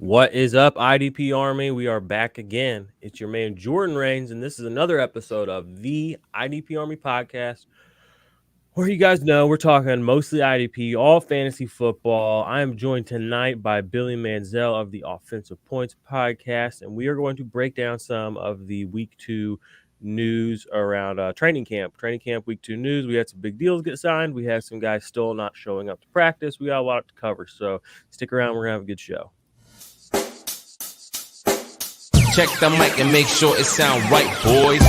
What is up, IDP Army? We are back again. It's your man Jordan Rains, and this is another episode of the IDP Army podcast, where you guys know we're talking mostly IDP, all fantasy football. I am joined tonight by Billy Manziel of the Offensive Points podcast, and we are going to break down some of the Week 2 news around training camp. Training camp Week 2 news. We had some big deals get signed. We had some guys still not showing up to practice. We got a lot to cover, so stick around. We're going to have a good show. Check the mic and make sure it sound right, boys.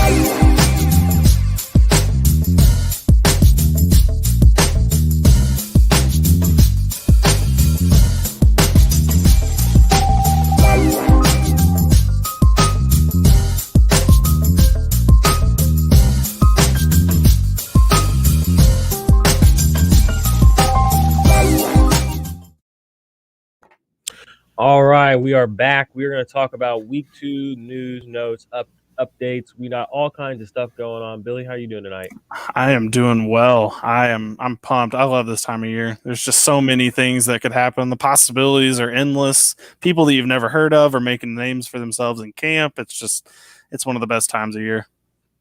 All right, we are back. We're going to talk about Week 2 news, notes, updates. We got all kinds of stuff going on. Billy, how are you doing tonight? I am doing well. I'm pumped. I love this time of year. There's just so many things that could happen. The possibilities are endless. People that you've never heard of are making names for themselves in camp. It's one of the best times of year.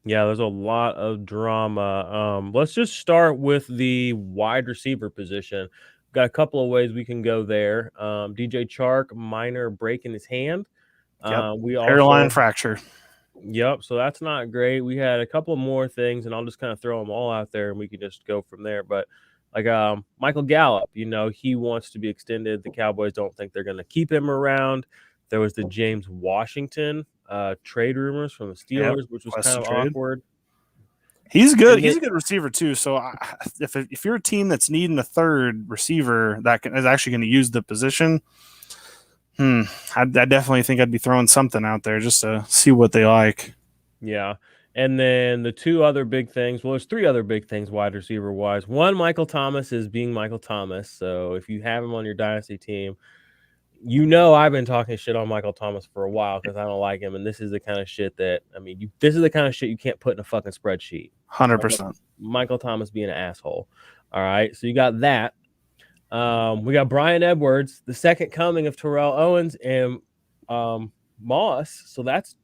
Yeah, there's a lot of drama. Let's just start with the wide receiver position. Got a couple of ways we can go there. DJ Chark, minor break in his hand. We also hairline fracture. Yep, so that's not great. We had a couple more things, and I'll just kind of throw them all out there, and we can just go from there. But like Michael Gallup, he wants to be extended. The Cowboys don't think they're going to keep him around. There was the James Washington trade rumors from the Steelers, which was kind of awkward. He's good. He's a good receiver too. So if you're a team that's needing a third receiver that is actually going to use the position, I definitely think I'd be throwing something out there just to see what they like. Yeah. And then the two other big things, there's three other big things wide receiver wise. One, Michael Thomas is being Michael Thomas. So if you have him on your dynasty team, I've been talking shit on Michael Thomas for a while because I don't like him. And this is the kind of shit this is the kind of shit you can't put in a fucking spreadsheet. 100%. Michael Thomas being an asshole. All right. So you got that. We got Brian Edwards, the second coming of Terrell Owens and Moss. So that's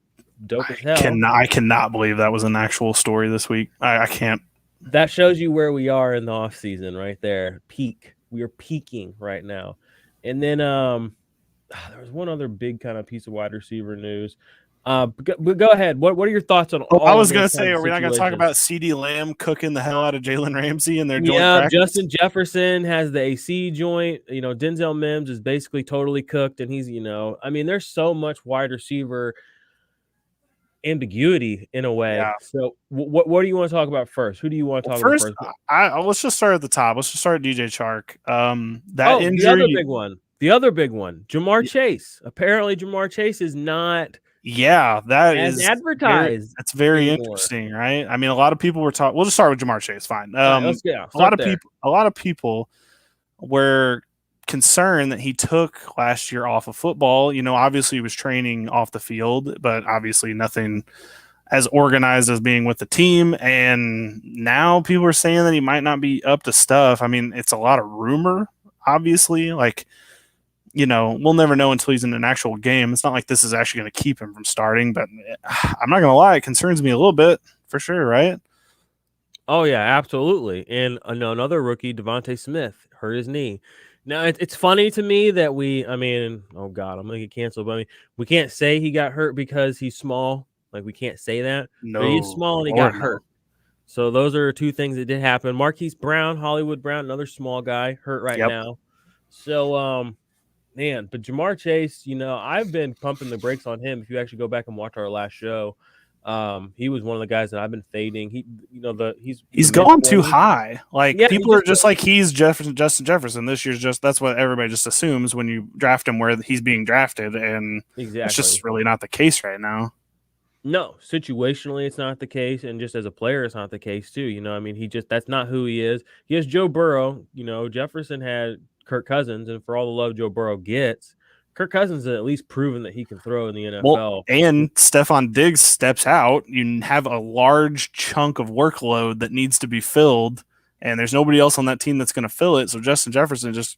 dope as hell. I cannot believe that was an actual story this week. I can't. That shows you where we are in the offseason right there. Peak. We are peaking right now. And then there was one other big kind of piece of wide receiver news. But go ahead. What are your thoughts on all I was going to say, are we not going to talk about CeeDee Lamb cooking the hell out of Jalen Ramsey and their joint practice? Justin Jefferson has the AC joint. Denzel Mims is basically totally cooked, and he's, there's so much wide receiver ambiguity in a way. Yeah. So what do you want to talk about first? Who do you want to talk about first? Let's just start at the top. Let's just start at DJ Chark. Injury, the other big one, Jamar Chase. Apparently, Jamar Chase is not. Yeah, that is advertised. That's very interesting, right? I mean, a lot of people were talking. We'll just start with Jamar Chase. Fine. A lot of people were concerned that he took last year off of football. Obviously he was training off the field, but obviously nothing as organized as being with the team. And now people are saying that he might not be up to stuff. I mean, it's a lot of rumor, obviously. We'll never know until he's in an actual game. It's not like this is actually going to keep him from starting, but I'm not going to lie. It concerns me a little bit for sure, right? Oh, yeah, absolutely. And another rookie, Devontae Smith, hurt his knee. Now, it's funny to me that oh, God, I'm going to get canceled. But we can't say he got hurt because he's small. We can't say that. No. But he's small and he got hurt. So those are two things that did happen. Marquise Brown, Hollywood Brown, another small guy, hurt right now. So, man, but Jamar Chase, I've been pumping the brakes on him. If you actually go back and watch our last show, he was one of the guys that I've been fading. He's going too high. People are just like he's Justin Jefferson. This year's that's what everybody just assumes when you draft him where he's being drafted, and it's just really not the case right now. No, situationally it's not the case, and just as a player it's not the case too. That's not who he is. He has Joe Burrow. Jefferson had Kirk Cousins, and for all the love Joe Burrow gets, Kirk Cousins has at least proven that he can throw in the NFL. Well, and Stephon Diggs steps out. You have a large chunk of workload that needs to be filled, and there's nobody else on that team that's going to fill it. So Justin Jefferson just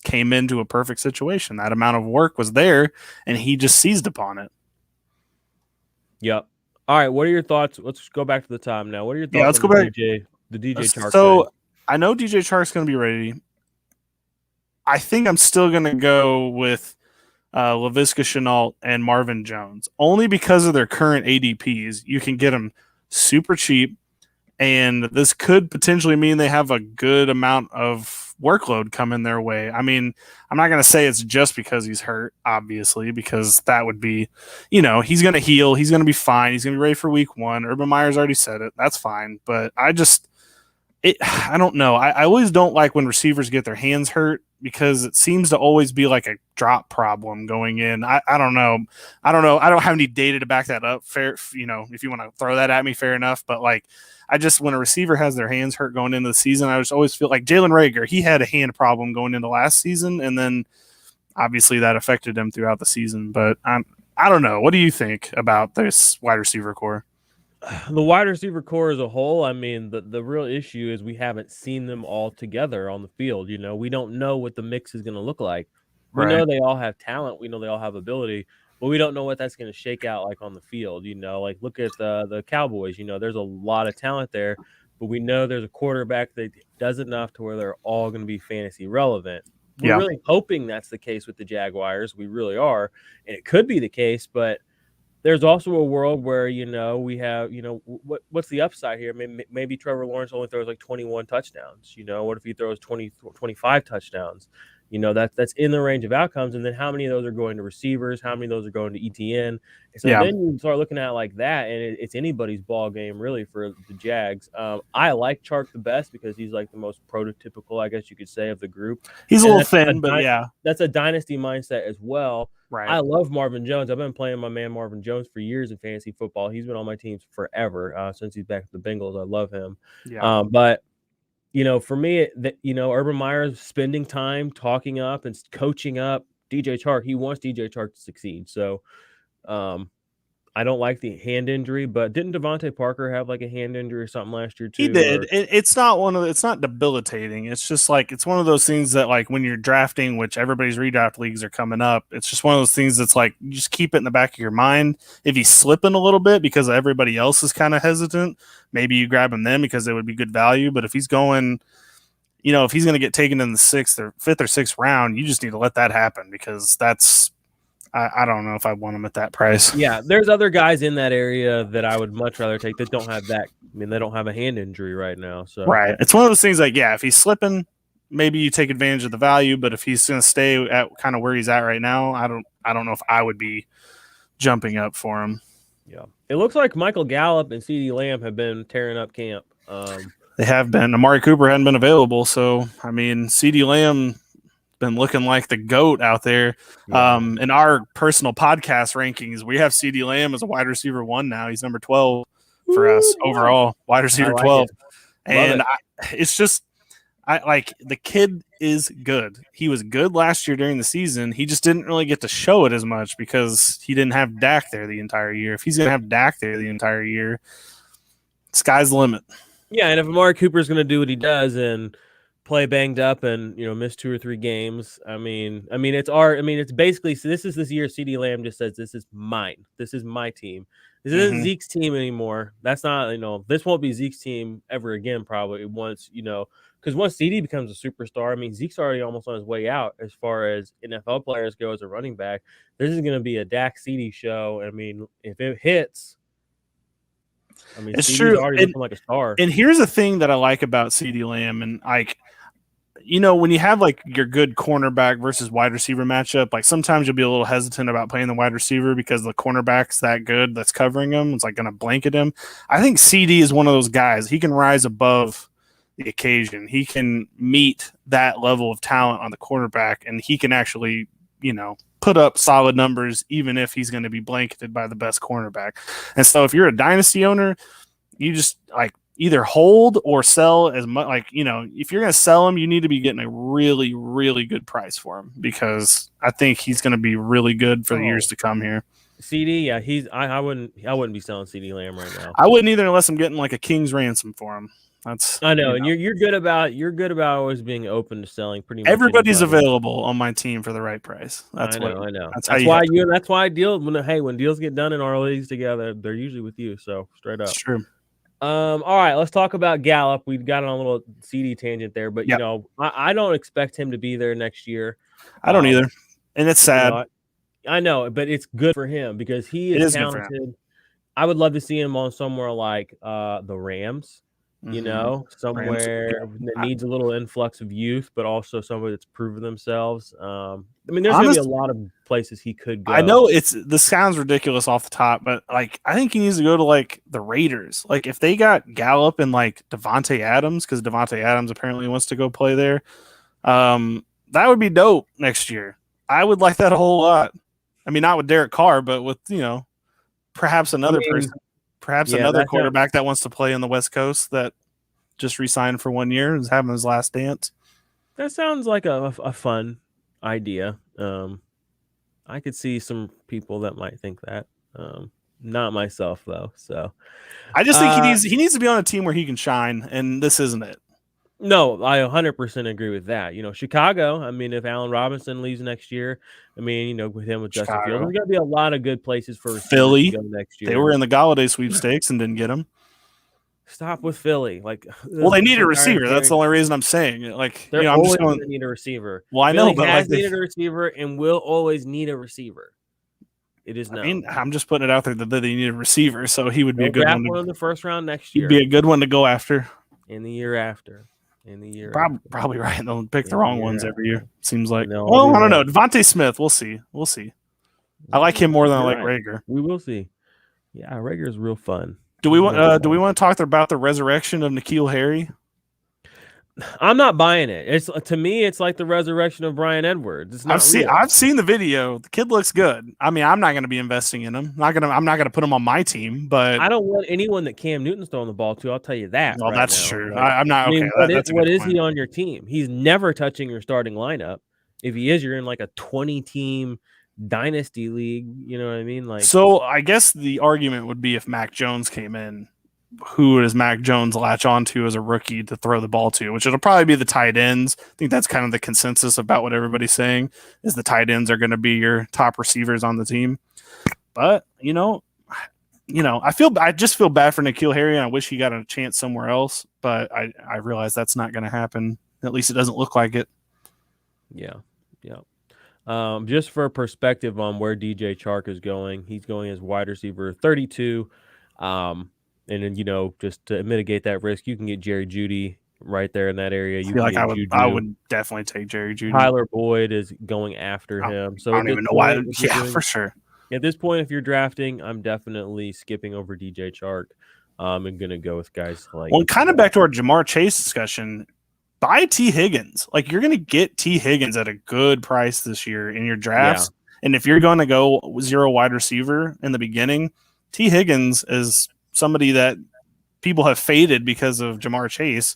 came into a perfect situation. That amount of work was there, and he just seized upon it. Yep. All right. What are your thoughts? Let's go back to the time now. What are your thoughts? Yeah, let's go back. The DJ Chark. So I know DJ Chark's going to be ready. I think I'm still going to go with Laviska Shenault and Marvin Jones, only because of their current ADPs. You can get them super cheap, and this could potentially mean they have a good amount of workload coming their way. I mean, I'm not going to say it's just because he's hurt, obviously, because that would be, he's going to heal. He's going to be fine. He's going to be ready for week 1. Urban Meyer's already said it. That's fine. But I don't know. I always don't like when receivers get their hands hurt because it seems to always be like a drop problem going in. I don't know. I don't have any data to back that up. Fair, if you want to throw that at me, fair enough. But when a receiver has their hands hurt going into the season, I just always feel like Jalen Reagor, he had a hand problem going into last season, and then obviously that affected him throughout the season. But I don't know. What do you think about this wide receiver core? The wide receiver core as a whole, I mean, the real issue is we haven't seen them all together on the field. We don't know what the mix is going to look like. We know they all have talent. We know they all have ability, but we don't know what that's going to shake out like on the field. Look at the Cowboys. There's a lot of talent there, but we know there's a quarterback that does enough to where they're all going to be fantasy relevant. We're really hoping that's the case with the Jaguars. We really are, and it could be the case, but there's also a world where, we have, what's the upside here? Maybe Trevor Lawrence only throws like 21 touchdowns. What if he throws 25 touchdowns? That's in the range of outcomes. And then how many of those are going to receivers? How many of those are going to ETN? And so then you start looking at it like that, and it's anybody's ball game really for the Jags. I like Chark the best because he's like the most prototypical, I guess you could say, of the group. He's a little thin, but that's a dynasty mindset as well. Right. I love Marvin Jones. I've been playing my man Marvin Jones for years in fantasy football. He's been on my teams forever since he's back with the Bengals. I love him. Yeah. But for me, Urban Meyer's spending time talking up and coaching up DJ Chark. He wants DJ Chark to succeed. So, I don't like the hand injury, but didn't Devontae Parker have like a hand injury or something last year too? He did. It's not debilitating. It's just it's one of those things that when you're drafting, which everybody's redraft leagues are coming up, it's just one of those things that's you just keep it in the back of your mind. If he's slipping a little bit because everybody else is kind of hesitant, maybe you grab him then because it would be good value. But if he's going, if he's going to get taken in the 5th or 6th round, you just need to let that happen because that's, I don't know if I want him at that price. Yeah, there's other guys in that area that I would much rather take that don't have that. I mean, they don't have a hand injury right now. So right, it's one of those things if he's slipping, maybe you take advantage of the value. But if he's going to stay at kind of where he's at right now, I don't know if I would be jumping up for him. Yeah, it looks like Michael Gallup and CeeDee Lamb have been tearing up camp. They have been. Amari Cooper hadn't been available, so I mean, CeeDee Lamb been looking like the GOAT out there. Yeah. In our personal podcast rankings, we have CeeDee Lamb as a wide receiver 1 now. He's number 12 for us overall, wide receiver 12. And it's just, the kid is good. He was good last year during the season. He just didn't really get to show it as much because he didn't have Dak there the entire year. If he's going to have Dak there the entire year, sky's the limit. Yeah, and if Amari Cooper is going to do what he does and play banged up and miss 2 or 3 games, it's basically, so this year CeeDee Lamb just says this is mine. This is my team. This isn't Zeke's team anymore. That's not this won't be Zeke's team ever again probably once because once CeeDee becomes a superstar, I mean Zeke's already almost on his way out as far as NFL players go as a running back. This is going to be a Dak CeeDee show. I mean if it hits, it's CeeDee's true. Already looking like a star. And here's the thing that I like about CeeDee Lamb, and when you have your good cornerback versus wide receiver matchup, sometimes you'll be a little hesitant about playing the wide receiver because the cornerback's that good that's covering him. It's going to blanket him. I think CD is one of those guys. He can rise above the occasion. He can meet that level of talent on the quarterback, and he can actually, put up solid numbers even if he's going to be blanketed by the best cornerback. And so if you're a dynasty owner, you just either hold or sell as much. If you're going to sell him, you need to be getting a really, really good price for him because I think he's going to be really good for the years to come here. CD, yeah, I wouldn't be selling CeeDee Lamb right now. I wouldn't either unless I'm getting a king's ransom for him. I know, and you're good about always being open to selling pretty much. Everybody's available on my team for the right price. I know. That's why deals when deals get done in our leagues together, they're usually with you. So straight up. It's true. All right, let's talk about Gallup. We've got on a little CD tangent there, but I don't expect him to be there next year. I don't either, and it's sad. I know, but it's good for him because he is talented. I would love to see him on somewhere like the Rams. Somewhere that needs a little influx of youth, but also somewhere that's proven themselves. There's going to be a lot of places he could go. I know this sounds ridiculous off the top, but I think he needs to go to like the Raiders. Like if they got Gallup and like Devontae Adams, because Devontae Adams apparently wants to go play there, that would be dope next year. I would like that a whole lot. I mean, not with Derek Carr, but with perhaps another person. Perhaps another quarterback that wants to play on the West Coast that just re-signed for 1 year and is having his last dance. That sounds like a fun idea. I could see some people that might think that. Not myself though. So I just think he needs to be on a team where he can shine, and this isn't it. No, I 100% agree with that. Chicago, if Allen Robinson leaves next year, with him with Justin Fields, there's going to be a lot of good places for Philly to go next year. They were in the Galladay sweepstakes and didn't get him. Stop with Philly. They need a receiver. That's the only reason I'm saying it. They're always going to need a receiver. Well, I know, but has needed a receiver and will always need a receiver. It is known. I'm just putting it out there that they need a receiver, so he would be a good one in the first round next year. He'd be a good one to go after. In the year after. Probably right. They'll pick the wrong ones every year. Seems like. Well, I don't know. Devontae Smith. We'll see. I like him more than I like Rager. We will see. Yeah, Rager is real fun. Do we want to talk about the resurrection of N'Keal Harry? I'm not buying it. To me, it's like the resurrection of Brian Edwards. It's not I've seen the video. The kid looks good. I'm not going to be investing in him. I'm not going to put him on my team. But I don't want anyone that Cam Newton's throwing the ball to. I'll tell you that. Well, that's true. I'm not. Okay, what is he on your team? He's never touching your starting lineup. If he is, you're in like a 20-team dynasty league. You know what I mean? So I guess the argument would be if Mac Jones came in. Who does Mac Jones latch onto as a rookie to throw the ball to, which it'll probably be the tight ends. I think that's kind of the consensus about what everybody's saying is the tight ends are going to be your top receivers on the team. But, I just feel bad for N'Keal Harry, and I wish he got a chance somewhere else, but I realize that's not going to happen. At least it doesn't look like it. Yeah. Just for perspective on where DJ Chark is going, he's going as wide receiver 32. And then, just to mitigate that risk, you can get Jerry Jeudy right there in that area. I would definitely take Jerry Jeudy. Tyler Boyd is going after him. So I don't even know why. Yeah, for sure. At this point, if you're drafting, I'm definitely skipping over DJ Chark. I'm going to go with guys like. Well, kind of back to our Jamar Chase discussion. Buy T. Higgins. You're going to get T. Higgins at a good price this year in your drafts. Yeah. And if you're going to go zero wide receiver in the beginning, T. Higgins is somebody that people have faded because of Jamar Chase.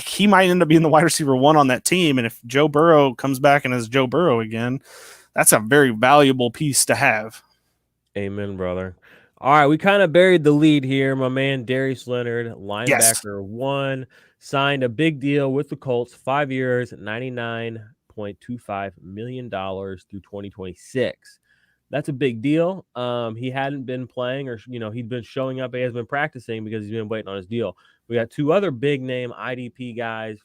He might end up being the wide receiver 1 on that team. And if Joe Burrow comes back and is Joe Burrow again, that's a very valuable piece to have. Amen, brother. All right, we kind of buried the lead here. My man Darius Leonard, linebacker 1, signed a big deal with the Colts, 5 years, $99.25 million through 2026. That's a big deal. He hadn't been playing or, he'd been showing up. He has been practicing because he's been waiting on his deal. We got 2 other big name IDP guys,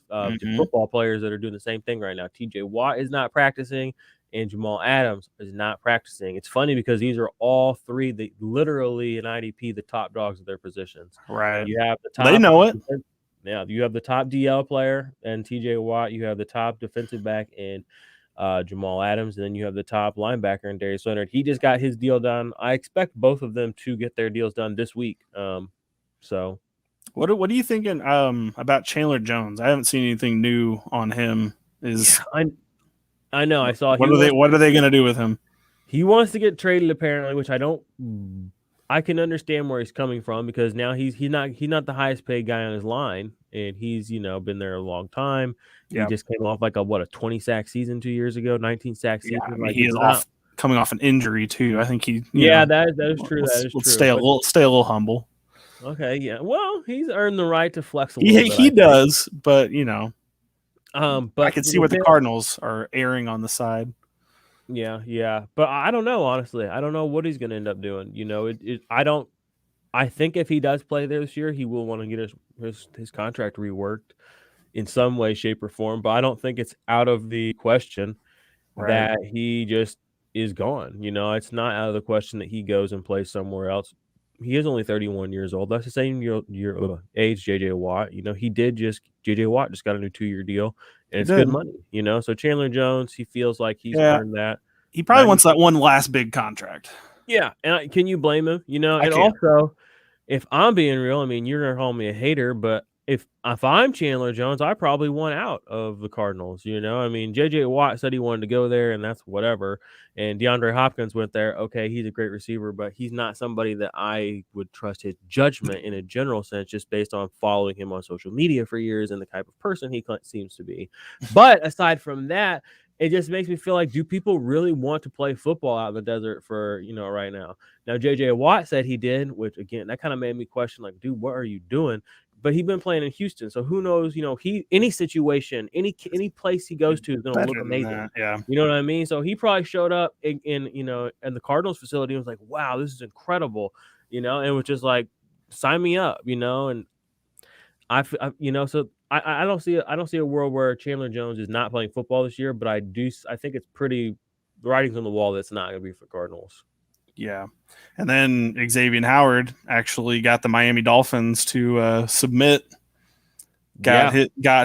football players that are doing the same thing right now. TJ Watt is not practicing and Jamal Adams is not practicing. It's funny because these are all 3 literally in IDP, the top dogs of their positions. Right. You have the top. They know it. Yeah. You have the top DL player and TJ Watt. You have the top defensive back and Jamal Adams, and then you have the top linebacker and Darius Leonard. He just got his deal done. I expect both of them to get their deals done this week. So, what are you thinking about Chandler Jones? I haven't seen anything new on him. I know. I saw. What are they going to do with him? He wants to get traded apparently, which I can understand where he's coming from because now he's not the highest paid guy on his line, and he's been there a long time. He just came off a 20 sack season 2 years ago, 19 sack season. Yeah, he is coming off an injury too. I think he. That is true. That is true. Stay a little humble. Okay, yeah. Well, he's earned the right to flex a little bit. He does, but but I can see where the Cardinals are erring on the side. Yeah. But I don't know, honestly. I don't know what he's going to end up doing. I think if he does play there this year, he will want to get his contract reworked in some way, shape, or form. But I don't think it's out of the question that he just is gone. It's not out of the question that he goes and plays somewhere else. He is only 31 years old. That's the same age JJ Watt. JJ Watt just got a new 2-year deal, and it's good money. So Chandler Jones, he feels like he's earned that. He probably wants that one last big contract. Yeah, and can you blame him? And also, if I'm being real, I mean, you're gonna call me a hater, but if I'm Chandler Jones, I probably want out of the Cardinals. I mean, JJ Watt said he wanted to go there, and that's whatever. And DeAndre Hopkins went there. Okay, he's a great receiver, but he's not somebody that I would trust his judgment in a general sense, just based on following him on social media for years and the type of person he seems to be. But aside from that, it just makes me feel like, do people really want to play football out in the desert for, right now? Now, JJ Watt said he did, which, again, that kind of made me question, like, dude, what are you doing? But he's been playing in Houston, so who knows? Any situation, any place he goes to is going to look amazing. Yeah, you know what I mean. So he probably showed up in the Cardinals facility and was like, "Wow, this is incredible," and it was just like, "Sign me up," And I don't see a world where Chandler Jones is not playing football this year, but I think it's pretty writings on the wall that it's not going to be for Cardinals. Yeah. And then Xavier Howard actually got the Miami Dolphins to submit, got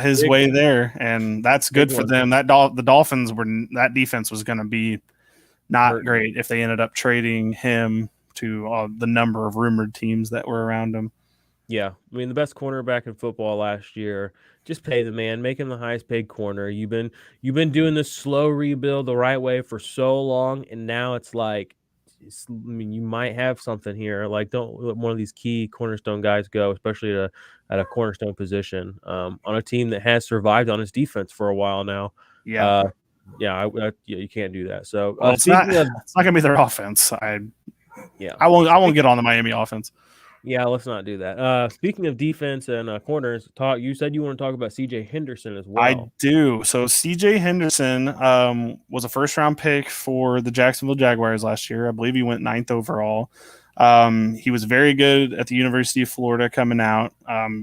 his way there, and that's good for them. The Dolphins that defense was going to be not great if they ended up trading him to the number of rumored teams that were around him. Yeah, I mean, the best cornerback in football last year. Just pay the man, make him the highest paid corner. You've been doing this slow rebuild the right way for so long, and now it's like, you might have something here. Like, don't let one of these key cornerstone guys go, especially at a cornerstone position on a team that has survived on its defense for a while now. Yeah, you can't do that. So it's not gonna be their offense. I won't get on the Miami offense. Yeah, let's not do that. Speaking of defense and corners, you said you want to talk about CJ Henderson as well. I do. So CJ Henderson was a first-round pick for the Jacksonville Jaguars last year. I believe he went 9th overall. He was very good at the University of Florida coming out,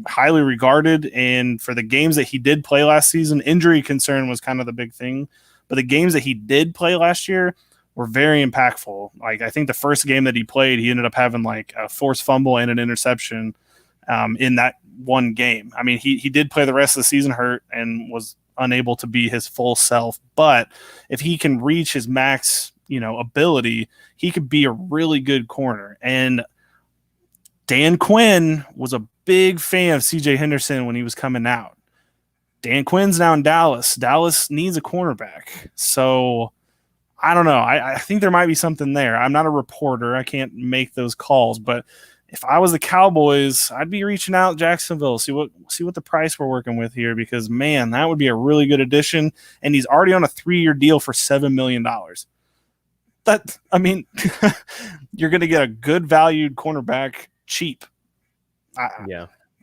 highly regarded. And for the games that he did play last season, injury concern was kind of the big thing. But the games that he did play last year were very impactful. Like, I think the first game that he played, he ended up having like a forced fumble and an interception in that one game. I mean, he did play the rest of the season hurt and was unable to be his full self. But if he can reach his max, ability, he could be a really good corner. And Dan Quinn was a big fan of CJ Henderson when he was coming out. Dan Quinn's now in Dallas. Dallas needs a cornerback. So I don't know. I think there might be something there. I'm not a reporter. I can't make those calls. But if I was the Cowboys, I'd be reaching out Jacksonville, see what the price we're working with here, because, man, that would be a really good addition. And he's already on a 3-year deal for $7 million. You're going to get a good valued cornerback cheap. I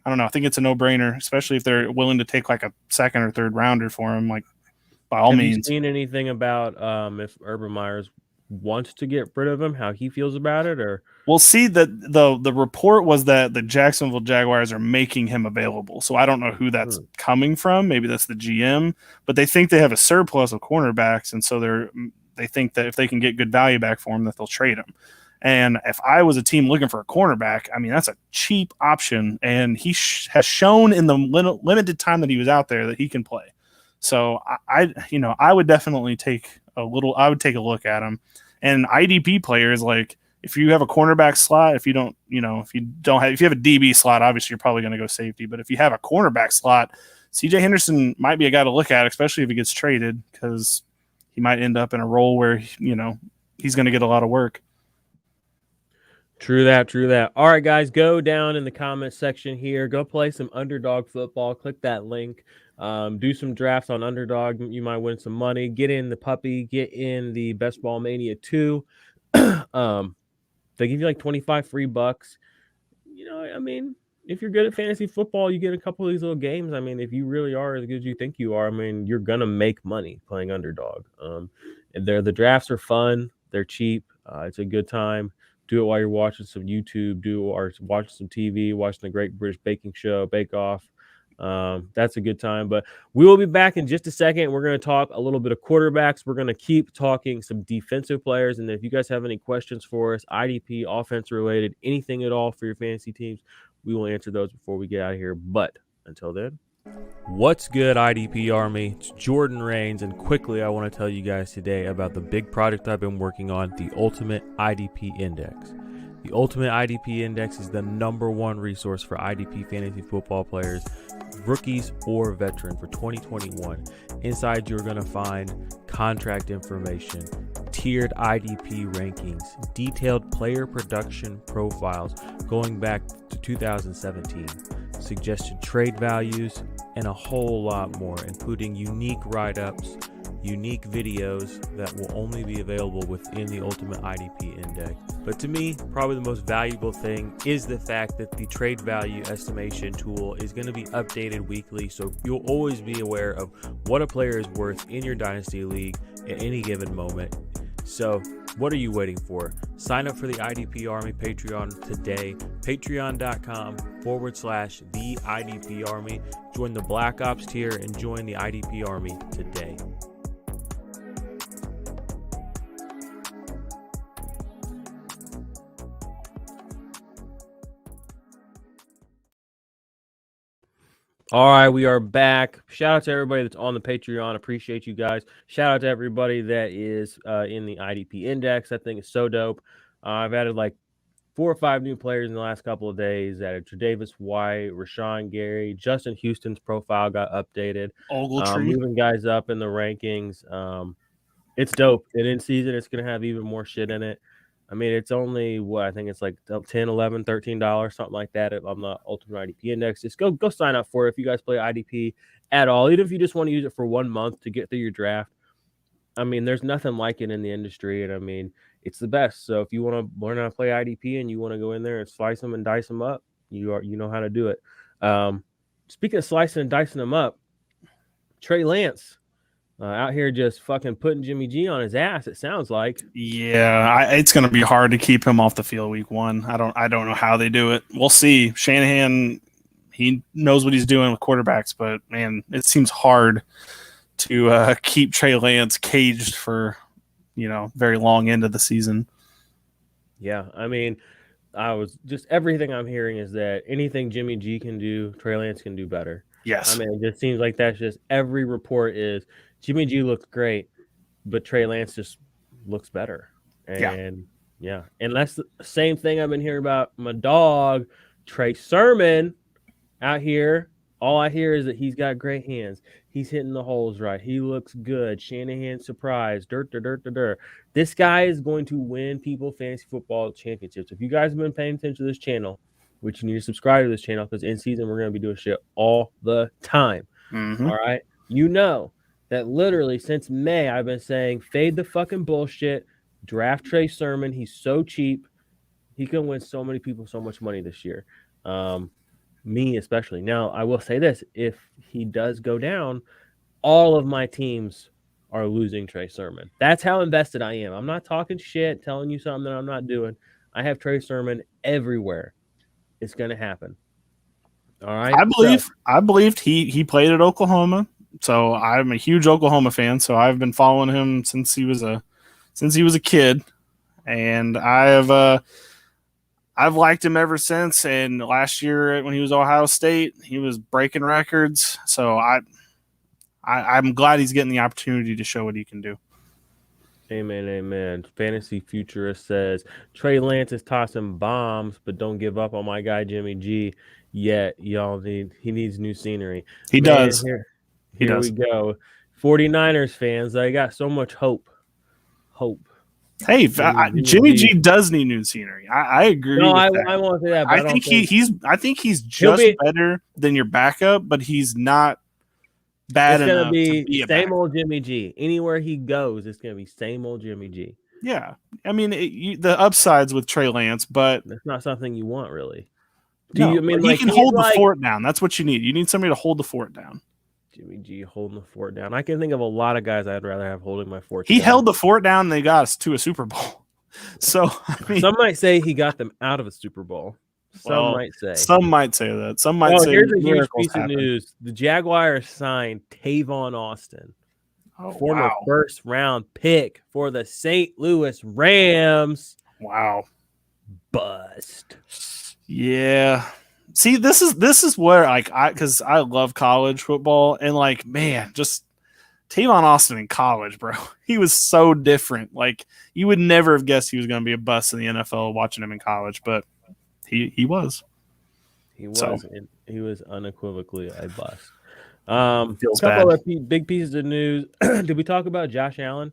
don't know. I think it's a no-brainer, especially if they're willing to take like a second or third rounder for him. Like, by all means. Have you seen anything about if Urban Meyers wants to get rid of him, how he feels about it? Or we'll see. That the report was that the Jacksonville Jaguars are making him available. So I don't know who that's coming from. Maybe that's the GM, but they think they have a surplus of cornerbacks, and so they think that if they can get good value back for him, that they'll trade him. And if I was a team looking for a cornerback, I mean, that's a cheap option, and he has shown in the limited time that he was out there that he can play. So I would definitely take a look at him. And IDP players, like, if you have a cornerback slot, if you have a DB slot, obviously you're probably going to go safety. But if you have a cornerback slot, CJ Henderson might be a guy to look at, especially if he gets traded, because he might end up in a role where he's going to get a lot of work. True that. All right, guys, go down in the comments section here. Go play some Underdog football. Click that link. Do some drafts on Underdog. You might win some money. Get in the puppy. Get in the Best Ball Mania 2. They give you like $25 free bucks. I mean, if you're good at fantasy football, you get a couple of these little games. I mean, if you really are as good as you think you are, I mean, you're gonna make money playing Underdog. And the drafts are fun. They're cheap. It's a good time. Do it while you're watching some YouTube. Or watching some TV, watching the Great British Baking Show, Bake Off. That's a good time. But we will be back in just a second. We're going to talk a little bit of quarterbacks. We're going to keep talking some defensive players. And if you guys have any questions for us, IDP, offense related, anything at all for your fantasy teams, we will answer those before we get out of here. But until then, what's good, IDP Army? It's Jordan Rains, and quickly I want to tell you guys today about the big project I've been working on, the Ultimate IDP Index. The Ultimate IDP Index is the #1 resource for IDP fantasy football players, rookies or veteran, for 2021. Inside, you're going to find contract information, tiered IDP rankings, detailed player production profiles going back to 2017, suggested trade values, and a whole lot more, including unique write-ups, unique videos that will only be available within the Ultimate IDP Index. But to me, probably the most valuable thing is the fact that the trade value estimation tool is going to be updated weekly, so you'll always be aware of what a player is worth in your Dynasty League at any given moment. So what are you waiting for? Sign up for the IDP Army Patreon today. Patreon.com/the IDP Army. Join the Black Ops tier and join the IDP Army today. All right, we are back. Shout out to everybody that's on the Patreon. Appreciate you guys. Shout out to everybody that is in the IDP Index. That thing is so dope. I've added like 4 or 5 new players in the last couple of days. Added Tre'Davious White, Rashawn Gary, Justin Houston's profile got updated. Moving guys up in the rankings. It's dope. And in season, it's going to have even more shit in it. I mean, it's only I think it's like $10, $11, $13, something like that on the Ultimate IDP Index. Just go sign up for it if you guys play IDP at all. Even if you just want to use it for 1 month to get through your draft. I mean, there's nothing like it in the industry, and I mean, it's the best. So if you want to learn how to play IDP and you want to go in there and slice them and dice them up, you know how to do it. Speaking of slicing and dicing them up, Trey Lance. Out here just fucking putting Jimmy G on his ass, it sounds like. Yeah, it's going to be hard to keep him off the field week 1. I don't know how they do it. We'll see. Shanahan, he knows what he's doing with quarterbacks, but, man, it seems hard to keep Trey Lance caged for, very long into the season. Yeah, I mean, everything I'm hearing is that anything Jimmy G can do, Trey Lance can do better. Yes. I mean, it just seems like that's just every report is Jimmy G looks great, but Trey Lance just looks better. And yeah. And that's the same thing I've been hearing about my dog, Trey Sermon, out here. All I hear is that he's got great hands. He's hitting the holes right. He looks good. Shanahan surprised. This guy is going to win people fantasy football championships. If you guys have been paying attention to this channel, which you need to subscribe to this channel, because in season we're going to be doing shit all the time. Mm-hmm. All right? You know that literally since May I've been saying fade the fucking bullshit, draft Trey Sermon. He's so cheap. He can win so many people so much money this year. Me especially. Now, I will say this. If he does go down, all of my teams are losing Trey Sermon. That's how invested I am. I'm not talking shit, telling you something that I'm not doing. I have Trey Sermon everywhere. It's going to happen. All right. I believed he played at Oklahoma, so I'm a huge Oklahoma fan. So I've been following him since he was a kid, and I've liked him ever since. And last year when he was Ohio State, he was breaking records. So I'm glad he's getting the opportunity to show what he can do. Amen, amen. Fantasy Futurist says Trey Lance is tossing bombs, but don't give up on my guy Jimmy G yet. He needs new scenery. He does. Here we go. 49ers fans, I got so much hope. Hey, Jimmy G does need new scenery. I agree. No, I won't say that. But I think he's just better than your backup, but he's not bad enough. It's gonna be same old Jimmy G. Anywhere he goes, it's gonna be same old Jimmy G. Yeah, I mean the upsides with Trey Lance, but that's not something you want, really. He can hold the fort down. That's what you need. You need somebody to hold the fort down. Jimmy G holding the fort down. I can think of a lot of guys I'd rather have holding my fort down. He held the fort down and they got us to a Super Bowl. So, I mean, some might say he got them out of a Super Bowl. Some might say that. Some might say here's a huge piece of news. The Jaguars signed Tavon Austin, former first-round pick for the St. Louis Rams. Wow. Bust. Yeah. See, this is where because I love college football and man, just Tavon Austin in college, bro. He was so different. You would never have guessed he was going to be a bust in the NFL watching him in college, but he was. He was unequivocally a bust. A couple of big pieces of news. Did we talk about Josh Allen?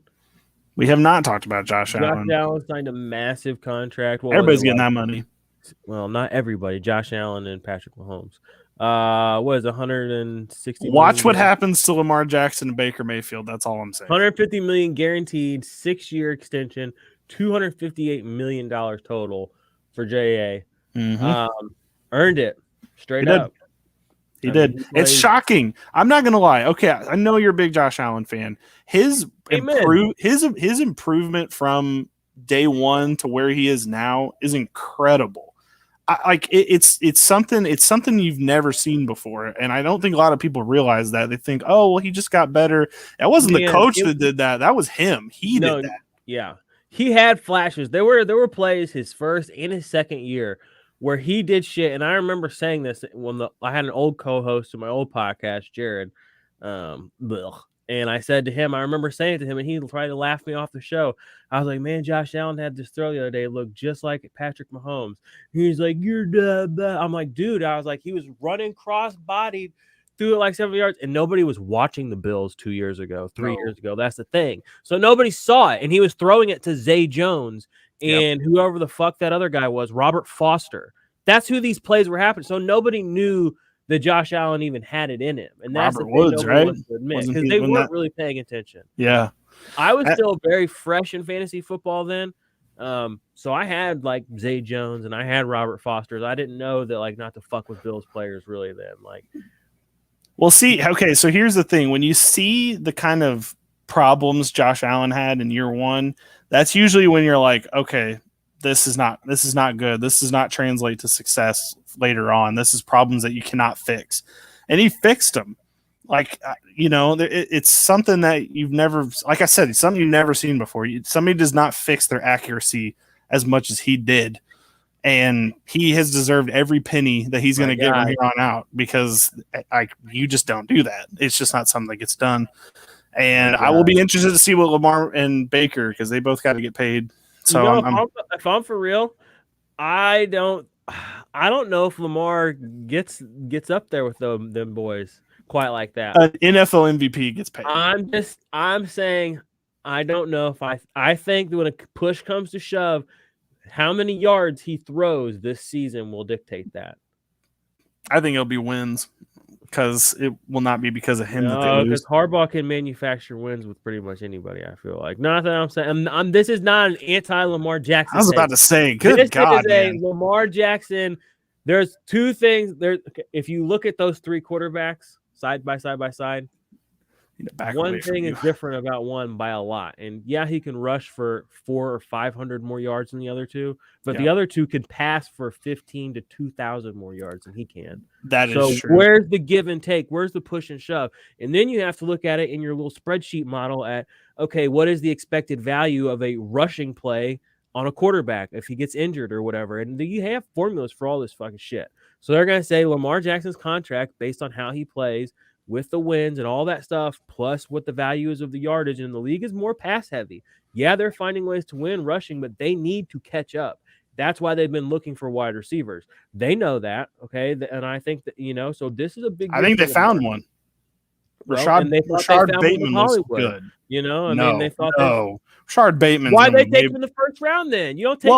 We have not talked about Josh Allen. Josh Allen signed a massive contract. Everybody's getting that money. Well, not everybody. Josh Allen and Patrick Mahomes. What is 160? Watch what happens to Lamar Jackson and Baker Mayfield. That's all I'm saying. 150 million guaranteed, 6-year extension, $258 million total for JA. Mm-hmm. Earned it straight up. He did. It's shocking. I'm not gonna lie. Okay, I know you're a big Josh Allen fan. His improvement from day one to where he is now is incredible. It's something you've never seen before, and I don't think a lot of people realize that. They think, oh well, he just got better. That wasn't the coach that did that. That was him. He did that. Yeah, he had flashes. There were plays his first and his second year where he did shit, and I remember saying this when I had an old co-host in my old podcast, Jared, and I said to him, I remember saying to him, and he tried to laugh me off the show. I was like, man, Josh Allen had this throw the other day, it looked just like Patrick Mahomes. He's like, you're dead. I'm like, dude, I was like, he was running cross-bodied, threw it like 70 yards, and nobody was watching the Bills 2 years ago, 3 years ago. That's the thing. So nobody saw it, and he was throwing it to Zay Jones and whoever the fuck that other guy was, Robert Foster. That's who these plays were happening. So nobody knew that Josh Allen even had it in him. And that's Robert Woods, right? Because they weren't really paying attention. Yeah. I was still very fresh in fantasy football then. So I had Zay Jones and I had Robert Foster. I didn't know that not to fuck with Bills players really then. Well, see, okay, so here's the thing. When you see the kind of problems Josh Allen had in year one, that's usually when you're like, okay, this is not good. This does not translate to success later on. This is problems that you cannot fix. And he fixed them. It's something that you've never, like I said, it's something you've never seen before. Somebody does not fix their accuracy as much as he did. And he has deserved every penny that he's going to get from here on out because you just don't do that. It's just not something that gets done. And I will be interested to see what Lamar and Baker, because they both got to get paid. So if I'm for real, I don't know if Lamar gets up there with them boys quite like that. An NFL MVP gets paid. I'm saying I don't know if I think that when a push comes to shove, how many yards he throws this season will dictate that. I think it'll be wins. Because it will not be because of him that they lose. Because Harbaugh can manufacture wins with pretty much anybody, I feel like. Not that I'm saying. This is not an anti-Lamar Jackson. I was about to say, good God, man. Lamar Jackson, there's two things. If you look at those three quarterbacks side by side, one thing is different about one by a lot. And yeah, he can rush for 400 or 500 more yards than the other two, but the other two can pass for 15 to 2,000 more yards than he can. That is true. Where's the give and take? Where's the push and shove? And then you have to look at it in your little spreadsheet model at, okay, what is the expected value of a rushing play on a quarterback if he gets injured or whatever? And you have formulas for all this fucking shit. So they're going to say Lamar Jackson's contract based on how he plays with the wins and all that stuff, plus what the value is of the yardage. And the league is more pass heavy. Yeah, they're finding ways to win rushing, but they need to catch up. That's why they've been looking for wide receivers. They know that, okay? And I think that, so this is a big... I think they found one. Rashard Bateman was good. They thought Rashard Bateman. Why they take him in the first round then? You don't take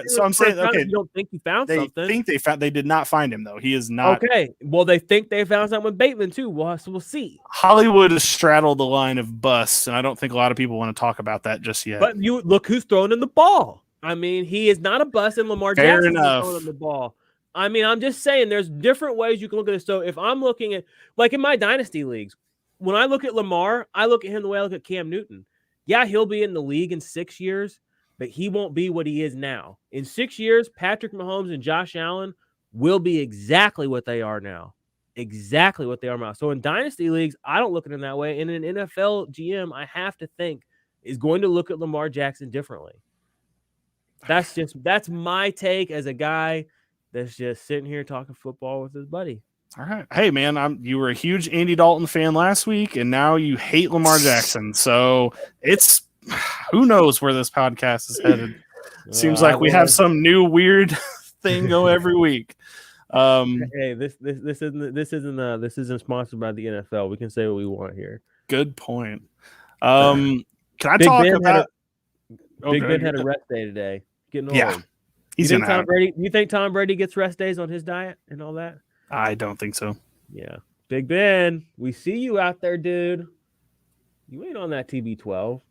so I'm saying, okay. You don't think you found something. They did not find him, though. He is not. Okay. Well, they think they found something with Bateman, too. Well, so we'll see. Hollywood has straddled the line of busts, and I don't think a lot of people want to talk about that just yet. But you look who's throwing in the ball. I mean, he is not a bust, and Lamar Jackson is throwing in the ball. I mean, I'm just saying there's different ways you can look at this. So if I'm looking at, like in my dynasty leagues, when I look at Lamar, I look at him the way I look at Cam Newton. Yeah, he'll be in the league in 6 years, but he won't be what he is now. In 6 years, Patrick Mahomes and Josh Allen will be exactly what they are now. Exactly what they are now. So in dynasty leagues, I don't look at him that way. And in an NFL GM, I have to think is going to look at Lamar Jackson differently. That's my take as a guy that's just sitting here talking football with his buddy. All right. Hey, man, you were a huge Andy Dalton fan last week, and now you hate Lamar Jackson. So it's who knows where this podcast is headed. Seems like we have some new weird thing go every week. Hey, this isn't sponsored by the NFL. We can say what we want here. Good point. Can I talk about? Big Ben had a rest day today. Getting old. Yeah, he's you think Tom Brady gets rest days on his diet and all that? I don't think so. Yeah, Big Ben, we see you out there, dude. You ain't on that TB12.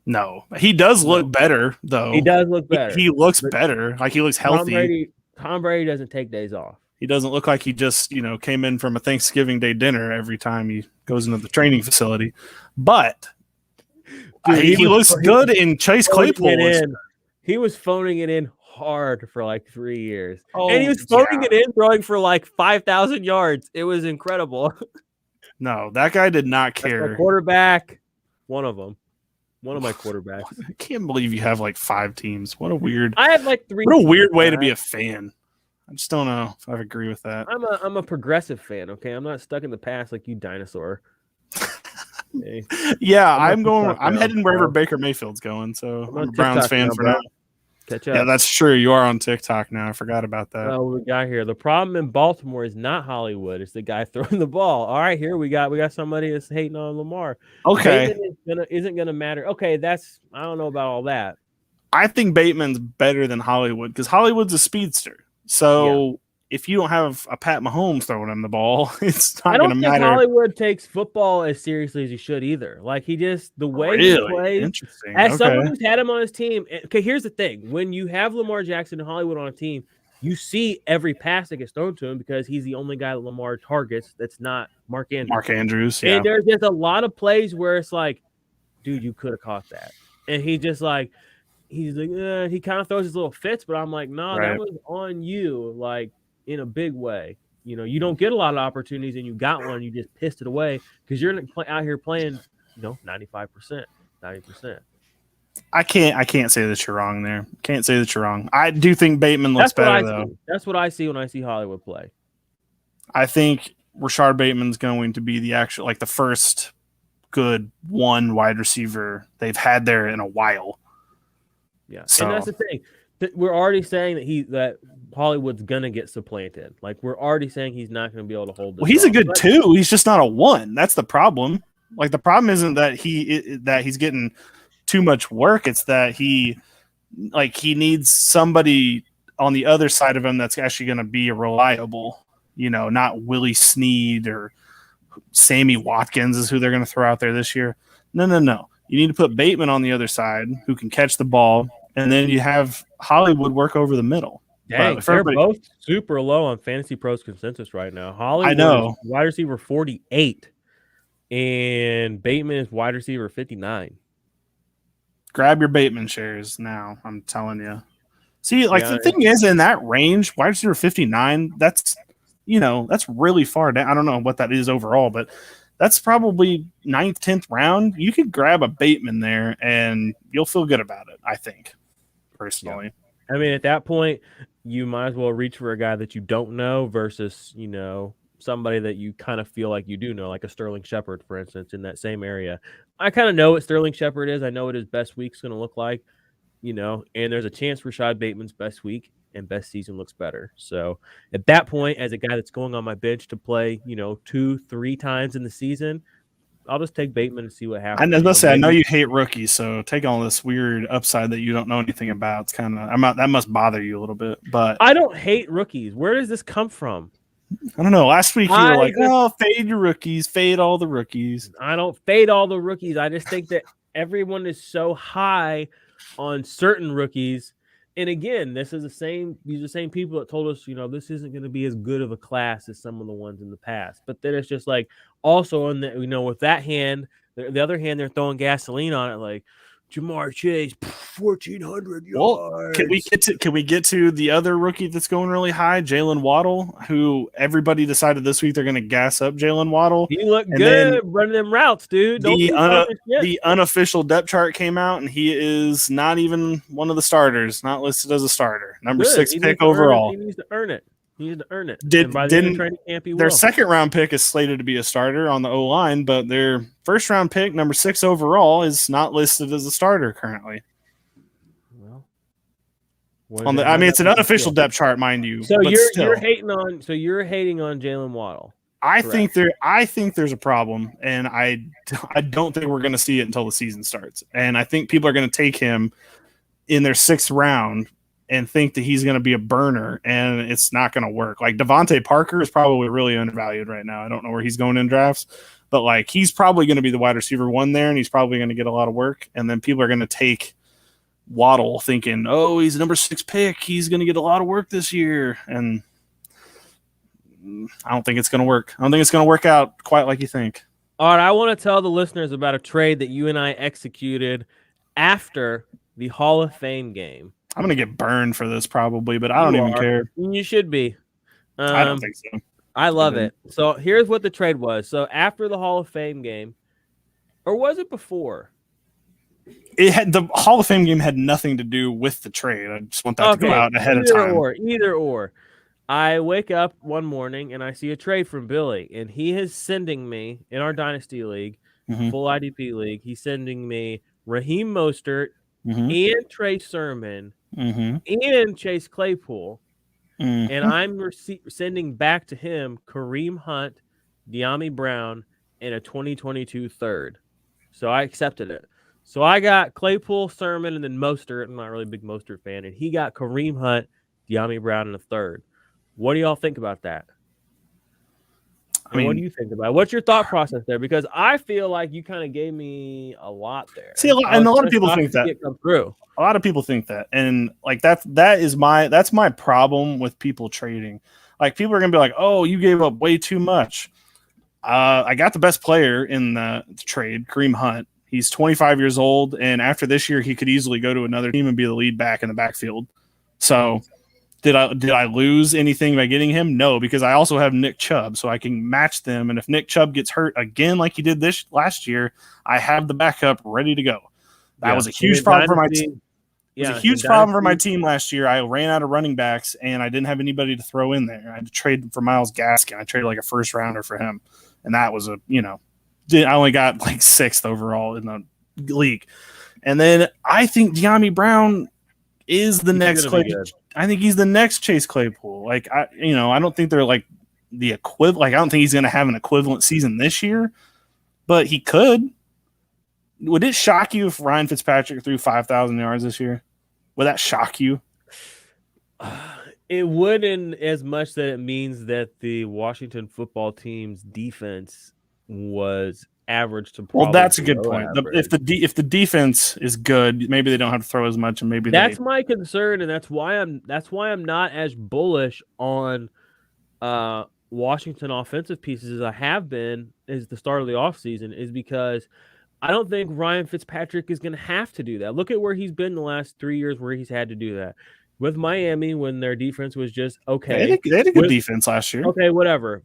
No, he does look better though. He does look better. He looks better. Like he looks healthy. Tom Brady doesn't take days off. He doesn't look like he just, came in from a Thanksgiving Day dinner every time he goes into the training facility. But dude, he looks good in Chase Claypool. He was phoning it in hard for like 3 years. And he was phoning it in, throwing for like 5,000 yards. It was incredible. No, that guy did not care. That's my quarterback, one of them. One of my quarterbacks. I can't believe you have like 5 teams. What a weird. I have like 3. What a weird way to be a fan. I just don't know if I agree with that. I'm a progressive fan. Okay, I'm not stuck in the past like you, dinosaur. Okay. Yeah, I'm heading wherever Baker Mayfield's going. So I'm a Browns fan for now. Catch up. Yeah, that's true. You are on TikTok now. I forgot about that. Oh, we got here. The problem in Baltimore is not Hollywood. It's the guy throwing the ball. All right, here we got somebody that's hating on Lamar. Okay, Bateman isn't gonna matter. Okay, I don't know about all that. I think Bateman's better than Hollywood because Hollywood's a speedster. So if you don't have a Pat Mahomes throwing him the ball, it's not going to matter. Hollywood takes football as seriously as he should either. Like the way he plays. Interesting. As someone who's had him on his team. Okay, here's the thing: when you have Lamar Jackson and Hollywood on a team, you see every pass that gets thrown to him because he's the only guy that Lamar targets that's not Mark Andrews. Mark Andrews, yeah. And there's just a lot of plays where it's like, dude, you could have caught that, and he kind of throws his little fits, but I'm like, no, that was on you, like in a big way. You don't get a lot of opportunities, and you got one, you just pissed it away because you're out here playing, 95%, 90%. I can't say that you're wrong there. Can't say that you're wrong. I do think Bateman looks better though. That's what I see when I see Hollywood play. I think Rashard Bateman's going to be the first good one wide receiver they've had there in a while. Yeah, so. And that's the thing. We're already saying that Hollywood's gonna get supplanted. Like we're already saying he's not gonna be able to hold. Well, he's a good 2. He's just not a 1. That's the problem. Like the problem isn't that he's getting too much work. It's that he needs somebody on the other side of him that's actually going to be reliable. Not Willie Snead or Sammy Watkins is who they're going to throw out there this year. No. You need to put Bateman on the other side who can catch the ball, and then you have Hollywood work over the middle. Dang, they're both super low on Fantasy Pros consensus right now. Hollywood I know. Is wide receiver 48, and Bateman is wide receiver 59. Grab your Bateman shares now. I'm telling you. See, the thing is, in that range, wide receiver 59, that's really far down. I don't know what that is overall, but that's probably 9th, 10th round. You could grab a Bateman there, and you'll feel good about it, I think, personally. Yeah. I mean, at that point, you might as well reach for a guy that you don't know versus, somebody that you kind of feel like you do know, like a Sterling Shepard, for instance, in that same area. I kind of know what Sterling Shepard is. I know what his best week's going to look like, and there's a chance Rashad Bateman's best week and best season looks better. So at that point, as a guy that's going on my bench to play, 2-3 times in the season, I'll just take Bateman and see what happens. I know you hate rookies, so take all this weird upside that you don't know anything about. It's kind of that must bother you a little bit. But I don't hate rookies. Where does this come from? I don't know. Last week you were like, fade your rookies, fade all the rookies. I don't fade all the rookies. I just think that everyone is so high on certain rookies And again, these are the same people that told us, this isn't going to be as good of a class as some of the ones in the past. But then it's just like also on the, with that hand, the other hand, they're throwing gasoline on it, like Jamar Chase, 1,400 yards. Well, can we get to the other rookie that's going really high, Jalen Waddle, who everybody decided this week they're going to gas up Jalen Waddle. He looked good running them routes, dude. The unofficial depth chart came out, and he is not even one of the starters, not listed as a starter. Number 6 pick overall. He needs to earn it. He needs to earn it. Their second round pick is slated to be a starter on the O-line, but their first round pick, number 6 overall, is not listed as a starter currently. Well, it's an unofficial depth chart, mind you. So you're hating on Jalen Waddle. I think there's a problem, and I don't think we're going to see it until the season starts. And I think people are going to take him in their 6th round and think that he's going to be a burner, and it's not going to work. Like Devontae Parker is probably really undervalued right now. I don't know where he's going in drafts, but like he's probably going to be the wide receiver 1 there, and he's probably going to get a lot of work. And then people are going to take Waddle thinking, oh, he's the number 6 pick. He's going to get a lot of work this year. And I don't think it's going to work. I don't think it's going to work out quite like you think. All right, I want to tell the listeners about a trade that you and I executed after the Hall of Fame game. I'm going to get burned for this probably, but I don't even care. You should be. I don't think so. I love it. So here's what the trade was. So after the Hall of Fame game, or was it before? The Hall of Fame game had nothing to do with the trade. I just want that to go out ahead of time. Either or. I wake up one morning and I see a trade from Billy, and he is sending me in our Dynasty League, full IDP league. He's sending me Raheem Mostert and Trey Sermon and Chase Claypool, and I'm sending back to him Kareem Hunt, De'Ami Brown, and a 2022 third. So I accepted it. So I got Claypool, Sermon, and then Mostert. I'm not really a big Mostert fan, and he got Kareem Hunt, De'Ami Brown, and a third. What do y'all think about that? What do you think about it? What's your thought process there? Because I feel like you kind of gave me a lot there. See, and a lot of people think that. A lot of people think that, and like that's my problem with people trading. Like people are gonna be like, "Oh, you gave up way too much." I got the best player in the trade, Kareem Hunt. He's 25 years old, and after this year, he could easily go to another team and be the lead back in the backfield. So. Did I lose anything by getting him? No, because I also have Nick Chubb, so I can match them. And if Nick Chubb gets hurt again like he did this last year, I have the backup ready to go. That was a huge problem for my team. It was a huge problem for my team last year. I ran out of running backs, and I didn't have anybody to throw in there. I had to trade for Myles Gaskin. I traded like a first rounder for him, and that was I only got like 6th overall in the league. And then I think De'Ami Brown is the next Claypool. I think he's the next Chase Claypool. Like I don't think they're like the equivalent. Like I don't think he's going to have an equivalent season this year, but he could. Would it shock you if Ryan Fitzpatrick threw 5,000 yards this year? Would that shock you? It wouldn't, as much that it means that the Washington football team's defense was average to well, that's a good point. If the defense is good, maybe they don't have to throw as much, and maybe that's my concern, and that's why I'm not as bullish on Washington offensive pieces as I have been as the start of the offseason, is because I don't think Ryan Fitzpatrick is going to have to do that. Look at where he's been the last 3 years where he's had to do that. With Miami, when their defense was just okay. They had a good defense last year. Okay, whatever.